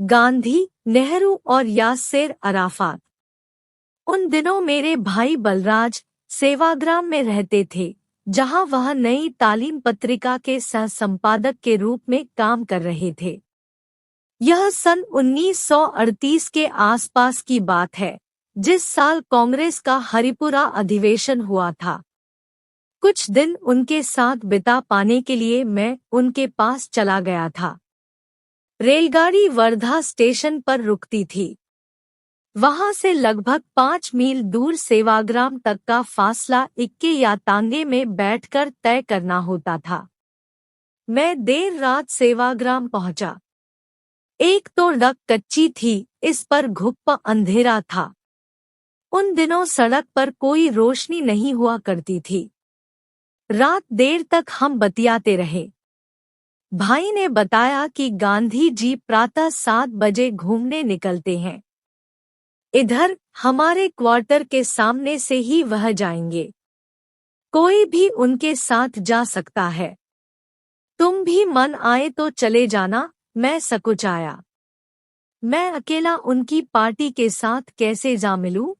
गांधी, नेहरू और यास्सेर अराफात। उन दिनों मेरे भाई बलराज सेवाग्राम में रहते थे, जहां वह नई तालीम पत्रिका के सह संपादक के रूप में काम कर रहे थे। यह सन 1938 के आसपास की बात है, जिस साल कांग्रेस का हरिपुरा अधिवेशन हुआ था। कुछ दिन उनके साथ बिता पाने के लिए मैं उनके पास चला गया था। रेलगाड़ी वर्धा स्टेशन पर रुकती थी। वहां से लगभग 5 मील दूर सेवाग्राम तक का फासला इक्के या तांगे में बैठकर तय करना होता था। मैं देर रात सेवाग्राम पहुंचा। एक तो सड़क कच्ची थी, इस पर घुप्पा अंधेरा था। उन दिनों सड़क पर कोई रोशनी नहीं हुआ करती थी। रात देर तक हम बतियाते रहे। भाई ने बताया कि गांधी जी प्रातः 7 बजे घूमने निकलते हैं। इधर हमारे क्वार्टर के सामने से ही वह जाएंगे। कोई भी उनके साथ जा सकता है। तुम भी मन आए तो चले जाना। मैं सकुचाया। मैं अकेला उनकी पार्टी के साथ कैसे जा मिलूं?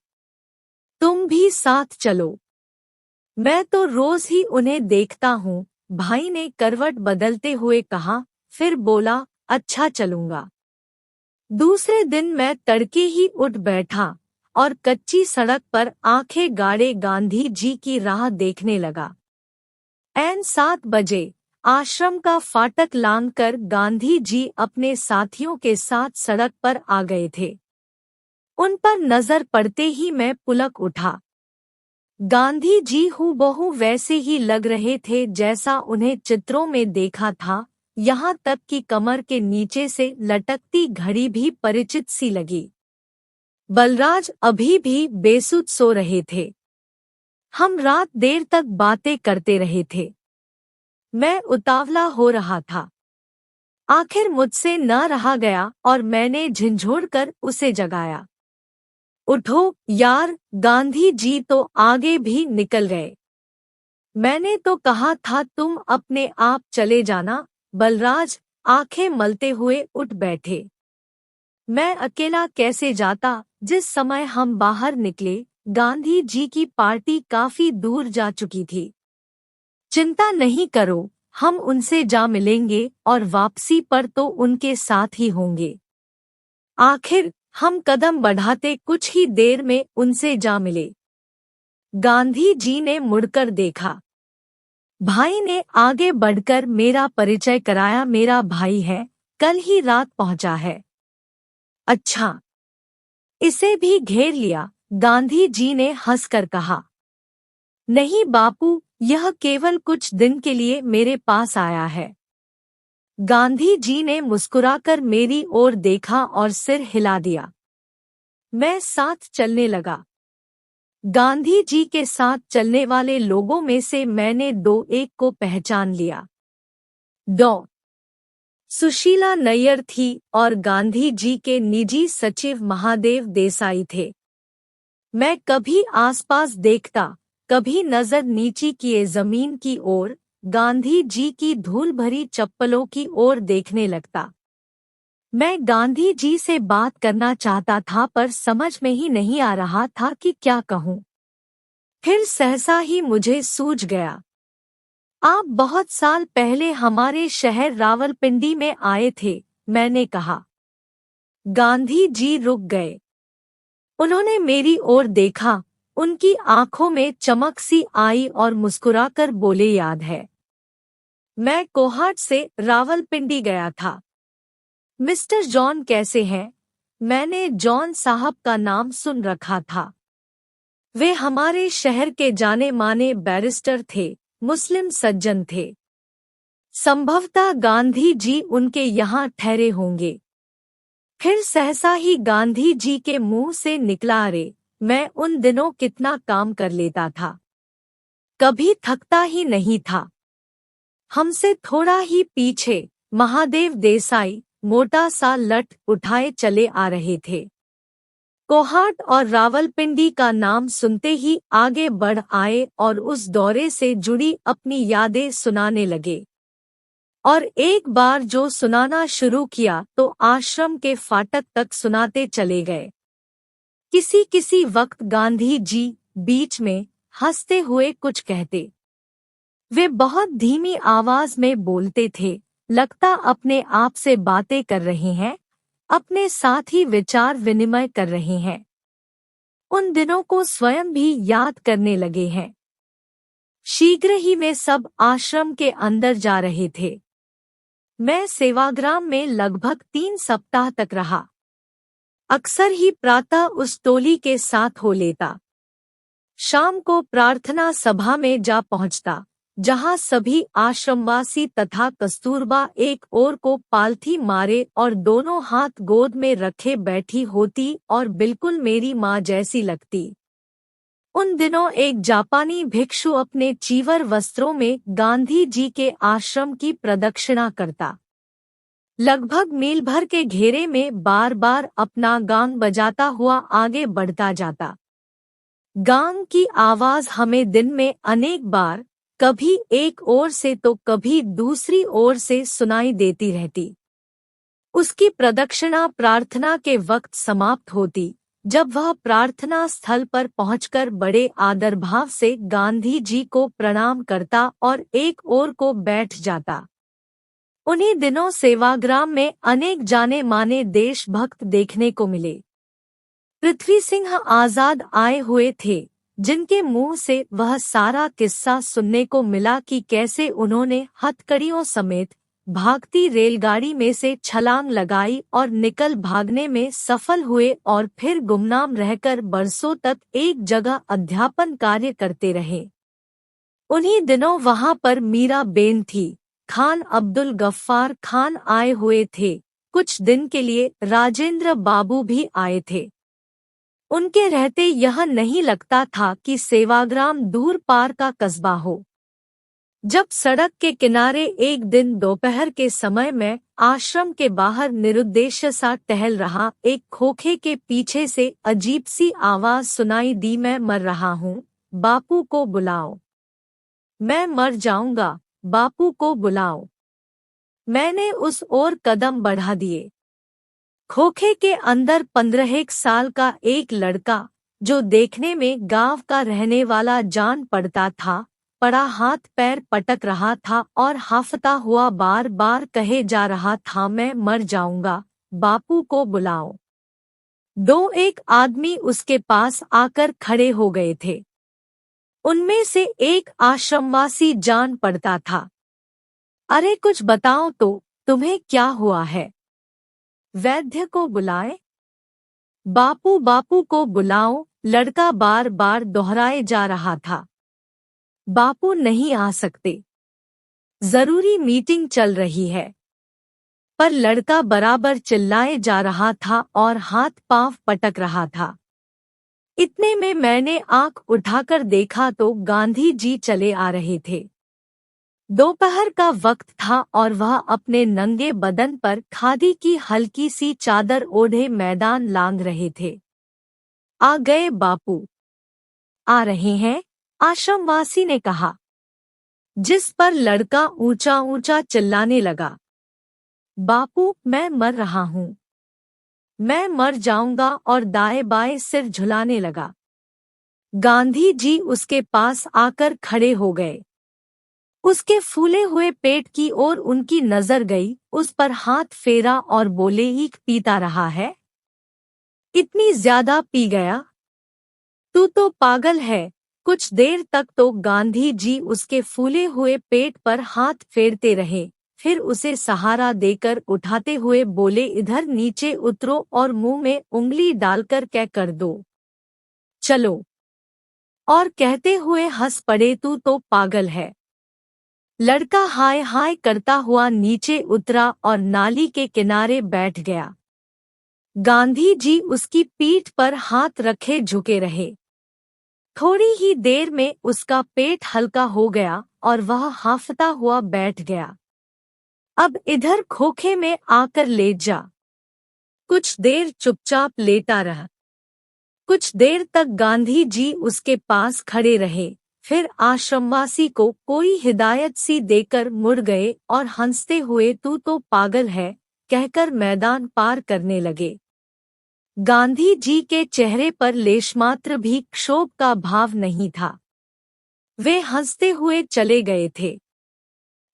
तुम भी साथ चलो। मैं तो रोज ही उन्हें देखता हूँ, भाई ने करवट बदलते हुए कहा, फिर बोला, अच्छा चलूंगा। दूसरे दिन मैं तड़के ही उठ बैठा और कच्ची सड़क पर आंखें गाड़े गांधी जी की राह देखने लगा। ऐन 7 बजे आश्रम का फाटक लांघकर गांधी जी अपने साथियों के साथ सड़क पर आ गए थे। उन पर नजर पड़ते ही मैं पुलक उठा। गांधी जी हूबहू वैसे ही लग रहे थे जैसा उन्हें चित्रों में देखा था। यहाँ तक कि कमर के नीचे से लटकती घड़ी भी परिचित सी लगी। बलराज अभी भी बेसुध सो रहे थे। हम रात देर तक बातें करते रहे थे। मैं उतावला हो रहा था। आखिर मुझसे न रहा गया और मैंने झिंझोड़कर उसे जगाया। उठो यार, गांधी जी तो आगे भी निकल गए। मैंने तो कहा था तुम अपने आप चले जाना। बलराज आंखें मलते हुए उठ बैठे। मैं अकेला कैसे जाता? जिस समय हम बाहर निकले, गांधी जी की पार्टी काफी दूर जा चुकी थी। चिंता नहीं करो, हम उनसे जा मिलेंगे और वापसी पर तो उनके साथ ही होंगे। आखिर हम कदम बढ़ाते कुछ ही देर में उनसे जा मिले। गांधी जी ने मुड़कर देखा। भाई ने आगे बढ़कर मेरा परिचय कराया। मेरा भाई है, कल ही रात पहुंचा है। अच्छा, इसे भी घेर लिया? गांधी जी ने हंसकर कहा। नहीं बापू, यह केवल कुछ दिन के लिए मेरे पास आया है। गांधी जी ने मुस्कुराकर मेरी ओर देखा और सिर हिला दिया। मैं साथ चलने लगा। गांधी जी के साथ चलने वाले लोगों में से मैंने 2-1 को पहचान लिया। डॉ. सुशीला नैयर थी और गांधी जी के निजी सचिव महादेव देसाई थे। मैं कभी आसपास देखता, कभी नजर नीची किए जमीन की ओर, गांधी जी की धूल भरी चप्पलों की ओर देखने लगता। मैं गांधी जी से बात करना चाहता था पर समझ में ही नहीं आ रहा था कि क्या कहूँ। फिर सहसा ही मुझे सूझ गया। आप बहुत साल पहले हमारे शहर रावलपिंडी में आए थे, मैंने कहा। गांधी जी रुक गए। उन्होंने मेरी ओर देखा, उनकी आंखों में चमक सी आई और मुस्कुराकर बोले, याद है, मैं कोहाट से रावलपिंडी गया था। मिस्टर जॉन कैसे हैं? मैंने जॉन साहब का नाम सुन रखा था। वे हमारे शहर के जाने माने बैरिस्टर थे, मुस्लिम सज्जन थे। संभवतः गांधी जी उनके यहाँ ठहरे होंगे। फिर सहसा ही गांधी जी के मुंह से निकला, अरे, मैं उन दिनों कितना काम कर लेता था, कभी थकता ही नहीं था। हमसे थोड़ा ही पीछे महादेव देसाई मोटा सा लठ उठाए चले आ रहे थे। कोहाट और रावलपिंडी का नाम सुनते ही आगे बढ़ आए और उस दौरे से जुड़ी अपनी यादें सुनाने लगे। और एक बार जो सुनाना शुरू किया तो आश्रम के फाटक तक सुनाते चले गए। किसी किसी वक्त गांधी जी बीच में हंसते हुए कुछ कहते। वे बहुत धीमी आवाज में बोलते थे, लगता अपने आप से बातें कर रहे हैं, अपने साथ ही विचार विनिमय कर रहे हैं। उन दिनों को स्वयं भी याद करने लगे हैं। शीघ्र ही वे सब आश्रम के अंदर जा रहे थे। मैं सेवाग्राम में लगभग 3 सप्ताह तक रहा। अक्सर ही प्रातः उस टोली के साथ हो लेता। शाम को प्रार्थना सभा में जा पहुंचता, जहां सभी आश्रमवासी तथा कस्तूरबा एक ओर को पालथी मारे और दोनों हाथ गोद में रखे बैठी होती और बिल्कुल मेरी माँ जैसी लगती। उन दिनों एक जापानी भिक्षु अपने चीवर वस्त्रों में गांधी जी के आश्रम की प्रदक्षिणा करता। लगभग मील भर के घेरे में बार बार अपना गांग बजाता हुआ आगे बढ़ता जाता। गांग की आवाज हमें दिन में अनेक बार, कभी एक ओर से तो कभी दूसरी ओर से सुनाई देती रहती। उसकी प्रदक्षिणा प्रार्थना के वक्त समाप्त होती, जब वह प्रार्थना स्थल पर पहुंचकर बड़े आदर भाव से गांधी जी को प्रणाम करता और एक ओर को बैठ जाता। उन्हीं दिनों सेवाग्राम में अनेक जाने माने देशभक्त देखने को मिले। पृथ्वी सिंह आजाद आए हुए थे, जिनके मुंह से वह सारा किस्सा सुनने को मिला कि कैसे उन्होंने हथकड़ियों समेत भागती रेलगाड़ी में से छलांग लगाई और निकल भागने में सफल हुए और फिर गुमनाम रहकर बरसों तक एक जगह अध्यापन कार्य करते रहे। उन्हीं दिनों वहां पर मीरा बेन थी, खान अब्दुल गफ्फार खान आए हुए थे, कुछ दिन के लिए राजेंद्र बाबू भी आए थे। उनके रहते यह नहीं लगता था कि सेवाग्राम दूर पार का कस्बा हो। जब सड़क के किनारे एक दिन दोपहर के समय में आश्रम के बाहर निरुद्देश्य सा टहल रहा एक खोखे के पीछे से अजीब सी आवाज सुनाई दी, मैं मर रहा हूँ, बापू को बुलाओ। मैं मर जाऊंगा, बापू को बुलाओ। मैंने उस ओर कदम बढ़ा दिए। खोखे के अंदर 15 साल का एक लड़का, जो देखने में गांव का रहने वाला जान पड़ता था, पड़ा हाथ पैर पटक रहा था और हाफता हुआ बार बार कहे जा रहा था, मैं मर जाऊंगा, बापू को बुलाओ। दो एक आदमी उसके पास आकर खड़े हो गए थे। उनमें से एक आश्रमवासी जान पड़ता था। अरे कुछ बताओ तो, तुम्हें क्या हुआ है? वैद्य को बुलाए? बापू बापू को बुलाओ, लड़का बार बार दोहराए जा रहा था। बापू नहीं आ सकते, जरूरी मीटिंग चल रही है। पर लड़का बराबर चिल्लाए जा रहा था और हाथ पांव पटक रहा था। इतने में मैंने आंख उठाकर देखा तो गांधी जी चले आ रहे थे। दोपहर का वक्त था और वह अपने नंगे बदन पर खादी की हल्की सी चादर ओढ़े मैदान लांघ रहे थे। आ गए बापू। आ रहे हैं, आश्रमवासी ने कहा, जिस पर लड़का ऊंचा ऊंचा चिल्लाने लगा, बापू मैं मर रहा हूँ, मैं मर जाऊंगा, और दाएं बाएं सिर झुलाने लगा। गांधी जी उसके पास आकर खड़े हो गए। उसके फूले हुए पेट की ओर उनकी नजर गई, उस पर हाथ फेरा और बोले, ही पीता रहा है? इतनी ज्यादा पी गया? तू तो पागल है। कुछ देर तक तो गांधी जी उसके फूले हुए पेट पर हाथ फेरते रहे, फिर उसे सहारा देकर उठाते हुए बोले, इधर नीचे उतरो और मुंह में उंगली डालकर क्या कर दो, चलो। और कहते हुए हंस पड़े, तू तो पागल है। लड़का हाय हाय करता हुआ नीचे उतरा और नाली के किनारे बैठ गया। गांधी जी उसकी पीठ पर हाथ रखे झुके रहे। थोड़ी ही देर में उसका पेट हल्का हो गया और वह हांफता हुआ बैठ गया। अब इधर खोखे में आकर लेट जा। कुछ देर चुपचाप लेटा रहा। कुछ देर तक गांधी जी उसके पास खड़े रहे, फिर आश्रमवासी को कोई हिदायत सी देकर मुड़ गए और हंसते हुए तू तो पागल है कहकर मैदान पार करने लगे। गांधी जी के चेहरे पर लेशमात्र भी क्षोभ का भाव नहीं था। वे हंसते हुए चले गए थे।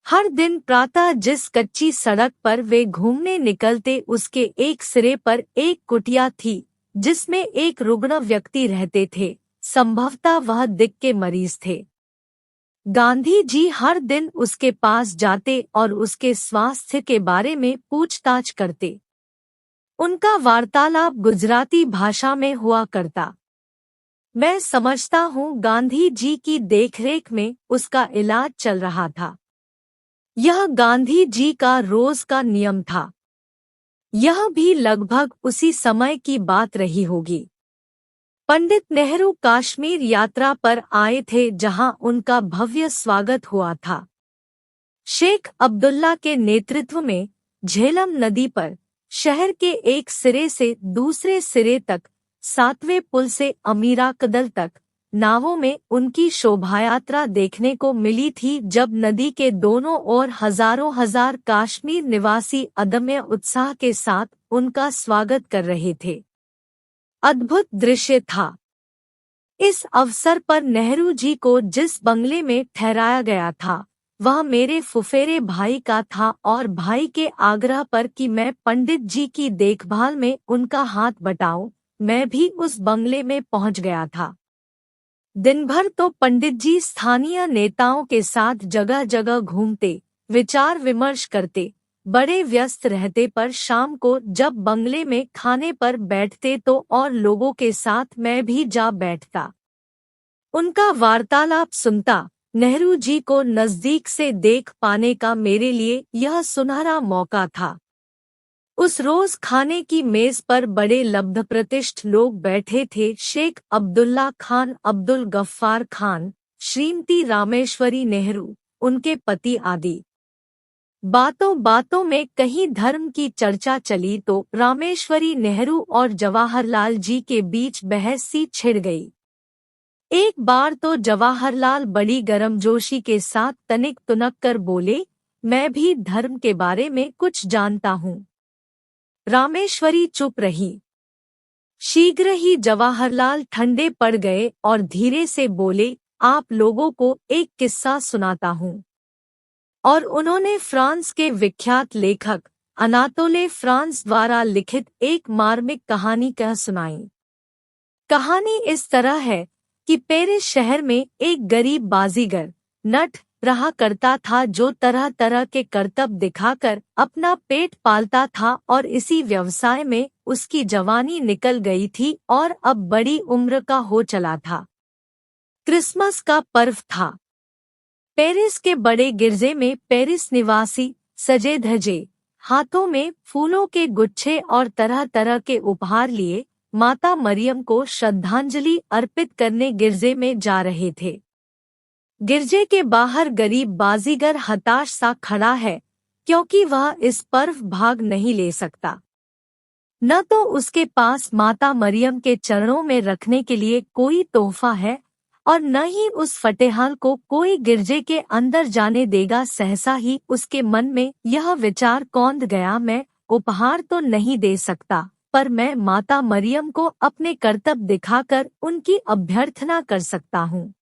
हर दिन प्रातः जिस कच्ची सड़क पर वे घूमने निकलते उसके एक सिरे पर एक कुटिया थी जिसमें एक रुग्ण व्यक्ति रहते थे, संभवतः वह दिक के मरीज थे। गांधी जी हर दिन उसके पास जाते और उसके स्वास्थ्य के बारे में पूछताछ करते। उनका वार्तालाप गुजराती भाषा में हुआ करता। मैं समझता हूँ गांधी जी की देखरेख में उसका इलाज चल रहा था। यह गांधी जी का रोज का नियम था। यह भी लगभग उसी समय की बात रही होगी। पंडित नेहरू कश्मीर यात्रा पर आए थे जहां उनका भव्य स्वागत हुआ था। शेख अब्दुल्ला के नेतृत्व में झेलम नदी पर शहर के एक सिरे से दूसरे सिरे तक 7वें पुल से अमीरा कदल तक नावों में उनकी शोभायात्रा देखने को मिली थी, जब नदी के दोनों ओर हजारों हजार कश्मीर निवासी अदम्य उत्साह के साथ उनका स्वागत कर रहे थे। अद्भुत दृश्य था। इस अवसर पर नेहरू जी को जिस बंगले में ठहराया गया था वह मेरे फुफेरे भाई का था और भाई के आग्रह पर कि मैं पंडित जी की देखभाल में उनका हाथ बटाऊं, मैं भी उस बंगले में पहुंच गया था। दिन भर तो पंडित जी स्थानीय नेताओं के साथ जगह जगह घूमते, विचार विमर्श करते, बड़े व्यस्त रहते, पर शाम को जब बंगले में खाने पर बैठते तो और लोगों के साथ मैं भी जा बैठता। उनका वार्तालाप सुनता। नेहरू जी को नजदीक से देख पाने का मेरे लिए यह सुनहरा मौका था। उस रोज खाने की मेज पर बड़े लब्धप्रतिष्ठ लोग बैठे थे। शेख अब्दुल्ला खान, अब्दुल गफ्फार खान, श्रीमती रामेश्वरी नेहरू, उनके पति आदि। बातों बातों में कहीं धर्म की चर्चा चली तो रामेश्वरी नेहरू और जवाहरलाल जी के बीच बहस सी छिड़ गई। एक बार तो जवाहरलाल बड़ी गर्मजोशी के साथ तनिक तुनक कर बोले, मैं भी धर्म के बारे में कुछ जानता हूँ। रामेश्वरी चुप रही। शीघ्र ही जवाहरलाल ठंडे पड़ गए और धीरे से बोले, आप लोगों को एक किस्सा सुनाता हूँ। और उन्होंने फ्रांस के विख्यात लेखक अनातोले फ्रांस द्वारा लिखित एक मार्मिक कहानी कह सुनाई। कहानी इस तरह है कि पेरिस शहर में एक गरीब बाजीगर नट रहा करता था जो तरह तरह के करतब दिखाकर अपना पेट पालता था और इसी व्यवसाय में उसकी जवानी निकल गई थी और अब बड़ी उम्र का हो चला था। क्रिसमस का पर्व था। पेरिस के बड़े गिरजे में पेरिस निवासी सजे धजे, हाथों में फूलों के गुच्छे और तरह तरह के उपहार लिए माता मरियम को श्रद्धांजलि अर्पित करने गिरजे में जा रहे थे। गिरजे के बाहर गरीब बाजीगर हताश सा खड़ा है क्योंकि वह इस पर्व भाग नहीं ले सकता। न तो उसके पास माता मरियम के चरणों में रखने के लिए कोई तोहफा है और न ही उस फटेहाल को कोई गिरजे के अंदर जाने देगा। सहसा ही उसके मन में यह विचार कौंध गया, मैं उपहार तो नहीं दे सकता, पर मैं माता मरियम को अपने करतब दिखाकर उनकी अभ्यर्थना कर सकता हूँ।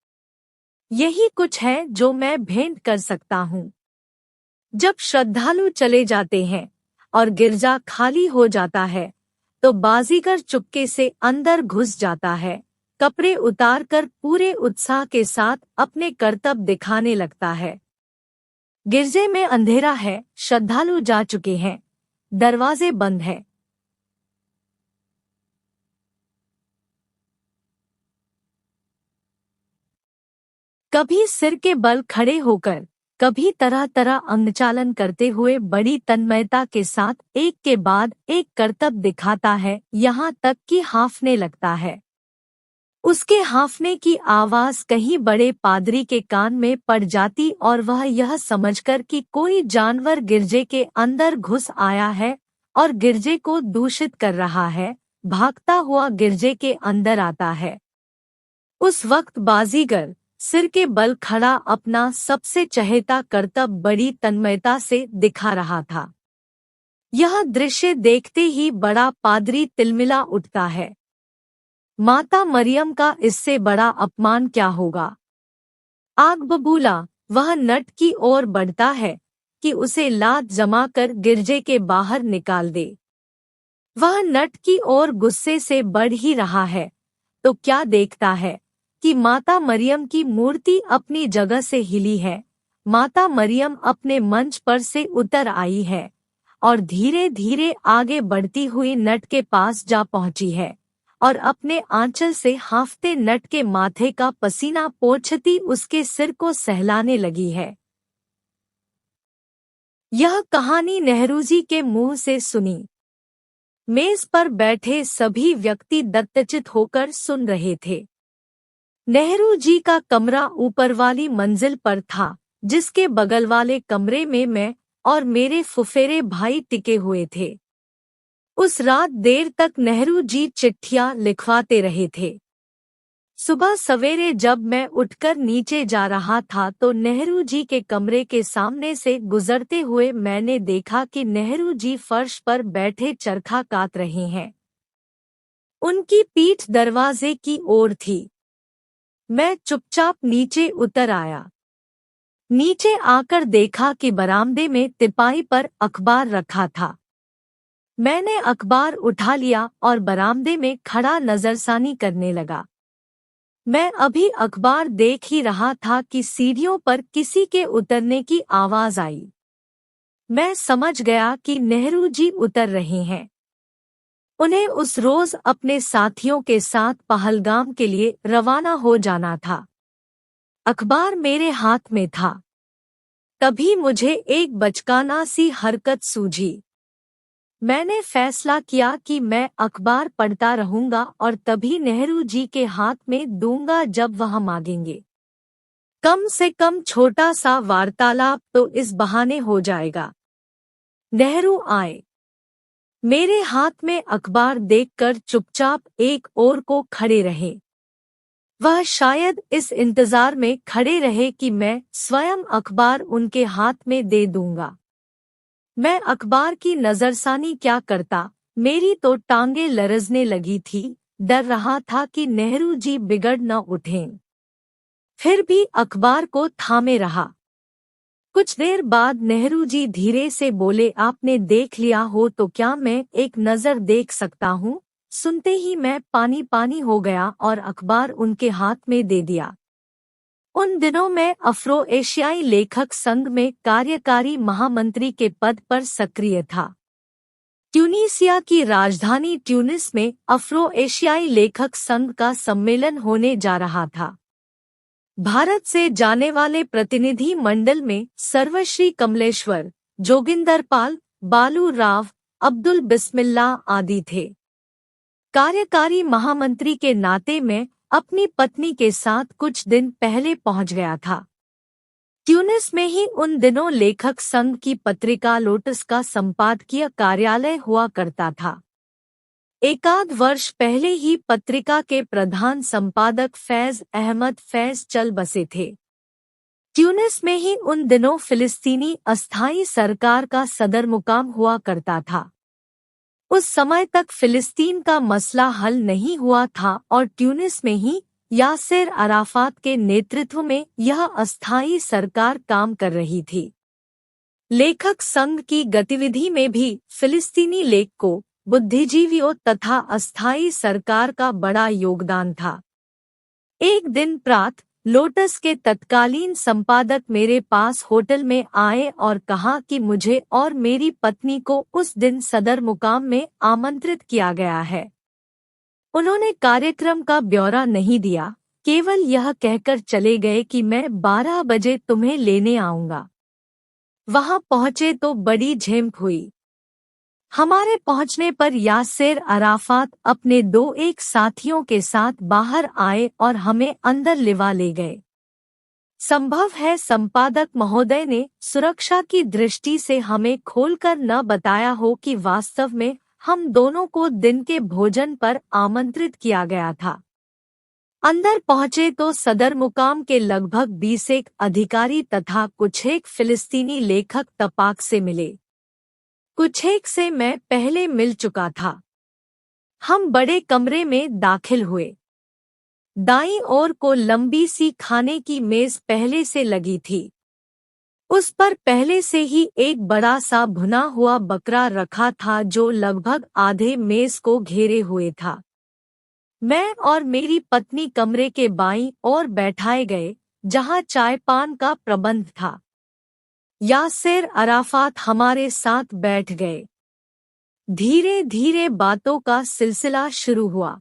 यही कुछ है जो मैं भेंट कर सकता हूँ। जब श्रद्धालु चले जाते हैं और गिरजा खाली हो जाता है तो बाजीगर चुपके से अंदर घुस जाता है, कपड़े उतारकर पूरे उत्साह के साथ अपने करतब दिखाने लगता है। गिरजे में अंधेरा है, श्रद्धालु जा चुके हैं, दरवाजे बंद है। कभी सिर के बल खड़े होकर, कभी तरह तरह अंगचालन करते हुए बड़ी तन्मयता के साथ एक के बाद एक करतब दिखाता है, यहाँ तक कि हाँफने लगता है। उसके हाँफने की आवाज कहीं बड़े पादरी के कान में पड़ जाती और वह यह समझकर कि कोई जानवर गिरजे के अंदर घुस आया है और गिरजे को दूषित कर रहा है, भागता हुआ गिरजे के अंदर आता है। उस वक्त बाजीगर सिर के बल खड़ा अपना सबसे चहेता करतब बड़ी तन्मयता से दिखा रहा था। यह दृश्य देखते ही बड़ा पादरी तिलमिला उठता है। माता मरियम का इससे बड़ा अपमान क्या होगा। आग बबूला वह नट की ओर बढ़ता है कि उसे लात जमाकर गिरजे के बाहर निकाल दे। वह नट की ओर गुस्से से बढ़ ही रहा है तो क्या देखता है कि माता मरियम की मूर्ति अपनी जगह से हिली है। माता मरियम अपने मंच पर से उतर आई है और धीरे धीरे आगे बढ़ती हुई नट के पास जा पहुंची है और अपने आंचल से हांफते नट के माथे का पसीना पोंछती उसके सिर को सहलाने लगी है। यह कहानी नेहरू जी के मुंह से सुनी। मेज पर बैठे सभी व्यक्ति दत्तचित होकर सुन रहे थे। नेहरू जी का कमरा ऊपर वाली मंजिल पर था, जिसके बगल वाले कमरे में मैं और मेरे फुफेरे भाई टिके हुए थे। उस रात देर तक नेहरू जी चिट्ठियां लिखवाते रहे थे। सुबह सवेरे जब मैं उठकर नीचे जा रहा था तो नेहरू जी के कमरे के सामने से गुजरते हुए मैंने देखा कि नेहरू जी फर्श पर बैठे चरखा काट रहे हैं। उनकी पीठ दरवाजे की ओर थी। मैं चुपचाप नीचे उतर आया। नीचे आकर देखा कि बरामदे में तिपाई पर अखबार रखा था। मैंने अखबार उठा लिया और बरामदे में खड़ा नजरसानी करने लगा। मैं अभी अखबार देख ही रहा था कि सीढ़ियों पर किसी के उतरने की आवाज आई। मैं समझ गया कि नेहरू जी उतर रहे हैं। उन्हें उस रोज अपने साथियों के साथ पहलगाम के लिए रवाना हो जाना था। अखबार मेरे हाथ में था। तभी मुझे एक बचकाना सी हरकत सूझी। मैंने फैसला किया कि मैं अखबार पढ़ता रहूंगा और तभी नेहरू जी के हाथ में दूंगा जब वह मांगेंगे। कम से कम छोटा सा वार्तालाप तो इस बहाने हो जाएगा। नेहरू आए। मेरे हाथ में अखबार देखकर चुपचाप एक ओर को खड़े रहे। वह शायद इस इंतजार में खड़े रहे कि मैं स्वयं अखबार उनके हाथ में दे दूंगा। मैं अखबार की नजरसानी क्या करता, मेरी तो टांगे लरजने लगी थी। डर रहा था कि नेहरू जी बिगड़ न उठें। फिर भी अखबार को थामे रहा। कुछ देर बाद नेहरू जी धीरे से बोले, आपने देख लिया हो तो क्या मैं एक नज़र देख सकता हूँ। सुनते ही मैं पानी पानी हो गया और अखबार उनके हाथ में दे दिया। उन दिनों मैं अफ्रो एशियाई लेखक संघ में कार्यकारी महामंत्री के पद पर सक्रिय था। ट्यूनीसिया की राजधानी ट्यूनिस में अफ्रो एशियाई लेखक संघ का सम्मेलन होने जा रहा था। भारत से जाने वाले प्रतिनिधि मंडल में सर्वश्री कमलेश्वर, जोगिंदर पाल, बालू राव, अब्दुल बिस्मिल्लाह आदि थे। कार्यकारी महामंत्री के नाते मैं अपनी पत्नी के साथ कुछ दिन पहले पहुंच गया था। ट्यूनिस में ही उन दिनों लेखक संघ की पत्रिका लोटस का संपादकीय कार्यालय हुआ करता था। एकाध वर्ष पहले ही पत्रिका के प्रधान संपादक फैज अहमद फैज चल बसे थे। ट्यूनिस में ही उन दिनों फिलिस्तीनी अस्थायी सरकार का सदर मुकाम हुआ करता था। उस समय तक फिलिस्तीन का मसला हल नहीं हुआ था और ट्यूनिस में ही यासिर अराफात के नेतृत्व में यह अस्थायी सरकार काम कर रही थी। लेखक संघ की गतिविधि में भी फिलिस्तीनी लेखकों, बुद्धिजीवियों तथा अस्थायी सरकार का बड़ा योगदान था। एक दिन प्रातः लोटस के तत्कालीन संपादक मेरे पास होटल में आए और कहा कि मुझे और मेरी पत्नी को उस दिन सदर मुकाम में आमंत्रित किया गया है। उन्होंने कार्यक्रम का ब्यौरा नहीं दिया, केवल यह कहकर चले गए कि मैं 12 बजे तुम्हें लेने आऊंगा। वहां पहुंचे तो बड़ी झेम हुई। हमारे पहुंचने पर यासिर अराफात अपने 2-1 साथियों के साथ बाहर आए और हमें अंदर लिवा ले गए। संभव है संपादक महोदय ने सुरक्षा की दृष्टि से हमें खोलकर न बताया हो कि वास्तव में हम दोनों को दिन के भोजन पर आमंत्रित किया गया था। अंदर पहुंचे तो सदर मुकाम के लगभग 20 एक अधिकारी तथा कुछ एक फिलिस्तीनी लेखक तपाक से मिले। कुछ एक से मैं पहले मिल चुका था। हम बड़े कमरे में दाखिल हुए। दाईं ओर को लंबी सी खाने की मेज पहले से लगी थी। उस पर पहले से ही एक बड़ा सा भुना हुआ बकरा रखा था जो लगभग आधे मेज को घेरे हुए था। मैं और मेरी पत्नी कमरे के बाईं ओर बैठाए गए, जहां चाय पान का प्रबंध था। यासेर अराफात हमारे साथ बैठ गए। धीरे धीरे बातों का सिलसिला शुरू हुआ।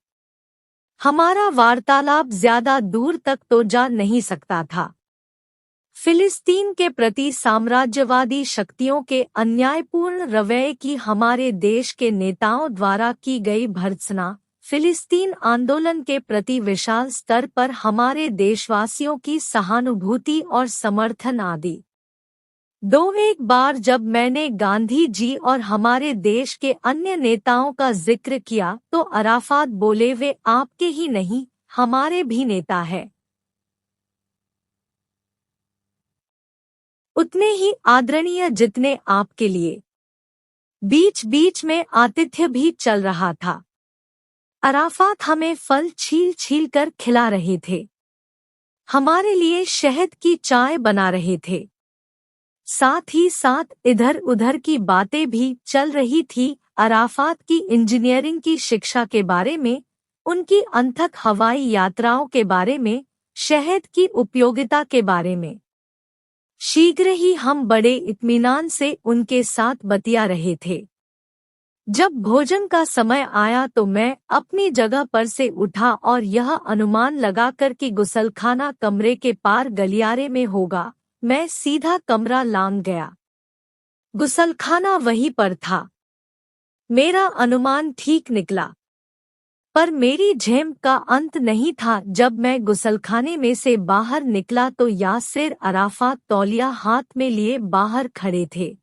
हमारा वार्तालाप ज्यादा दूर तक तो जा नहीं सकता था। फिलिस्तीन के प्रति साम्राज्यवादी शक्तियों के अन्यायपूर्ण रवैये की हमारे देश के नेताओं द्वारा की गई भर्त्सना, फिलिस्तीन आंदोलन के प्रति विशाल स्तर पर हमारे देशवासियों की सहानुभूति और समर्थन आदि। एक बार जब मैंने गांधी जी और हमारे देश के अन्य नेताओं का जिक्र किया तो अराफात बोले, वे आपके ही नहीं, हमारे भी नेता है। उतने ही आदरणीय जितने आपके लिए। बीच बीच में आतिथ्य भी चल रहा था। अराफात हमें फल छील छील कर खिला रहे थे। हमारे लिए शहद की चाय बना रहे थे। साथ ही साथ इधर उधर की बातें भी चल रही थी। अराफात की इंजीनियरिंग की शिक्षा के बारे में, उनकी अनथक हवाई यात्राओं के बारे में, शहद की उपयोगिता के बारे में। शीघ्र ही हम बड़े इत्मीनान से उनके साथ बतिया रहे थे। जब भोजन का समय आया तो मैं अपनी जगह पर से उठा और यह अनुमान लगाकर कि गुसलखाना कमरे के पार गलियारे में होगा, मैं सीधा कमरा लांघ गया। गुसलखाना वहीं पर था। मेरा अनुमान ठीक निकला। पर मेरी झेम का अंत नहीं था। जब मैं गुसलखाने में से बाहर निकला तो यासेर अराफात तौलिया हाथ में लिए बाहर खड़े थे।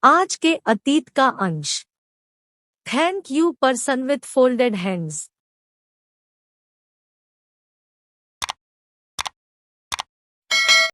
आज के अतीत का अंश। Thank you person with folded hands.